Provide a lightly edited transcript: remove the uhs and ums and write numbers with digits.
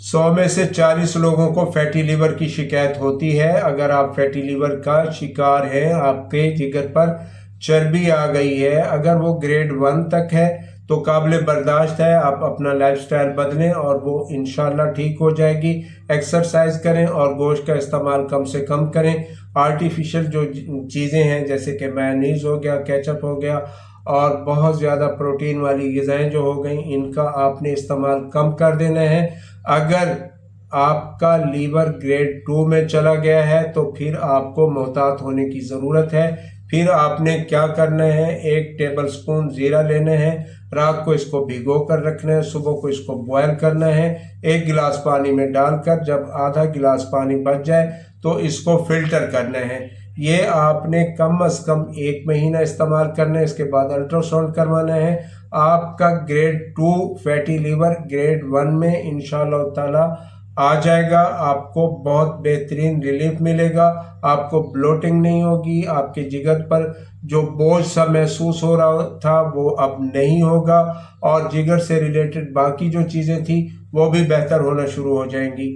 100 में से 40 लोगों को फैटी लीवर की शिकायत होती है। अगर आप फैटी लीवर का शिकार हैं, आपके जिगर पर चर्बी आ गई है, अगर वो ग्रेड 1 तक है तो काबिल बर्दाश्त है। आप अपना लाइफस्टाइल बदलें और वो इंशाल्लाह ठीक हो जाएगी। एक्सरसाइज करें और गोश्त का इस्तेमाल कम से कम करें। आर्टिफिशियल जो चीज़ें हैं जैसे कि मेयोनीज हो गया, केचप हो गया और बहुत ज़्यादा प्रोटीन वाली ग़िज़ाएँ जो हो गई, इनका आपने इस्तेमाल कम कर देना है। अगर आपका लीवर ग्रेड 2 में चला गया है तो फिर आपको मोहतात होने की ज़रूरत है। फिर आपने क्या करना है, 1 टेबल स्पून ज़ीरा लेना है, रात को इसको भिगो कर रखना है, सुबह को इसको बॉयल करना है 1 गिलास पानी में डालकर। जब आधा गिलास पानी बच जाए तो इसको फिल्टर करना है। ये आपने कम अज़ कम 1 महीना इस्तेमाल करना है। इसके बाद अल्ट्रासाउंड करवाना है। आपका ग्रेड 2 फैटी लीवर ग्रेड 1 में इंशाअल्लाह ताला आ जाएगा। आपको बहुत बेहतरीन रिलीफ मिलेगा। आपको ब्लोटिंग नहीं होगी। आपके जिगर पर जो बोझ सा महसूस हो रहा था वो अब नहीं होगा और जिगर से रिलेटेड बाकी जो चीज़ें थी वो भी बेहतर होना शुरू हो जाएंगी।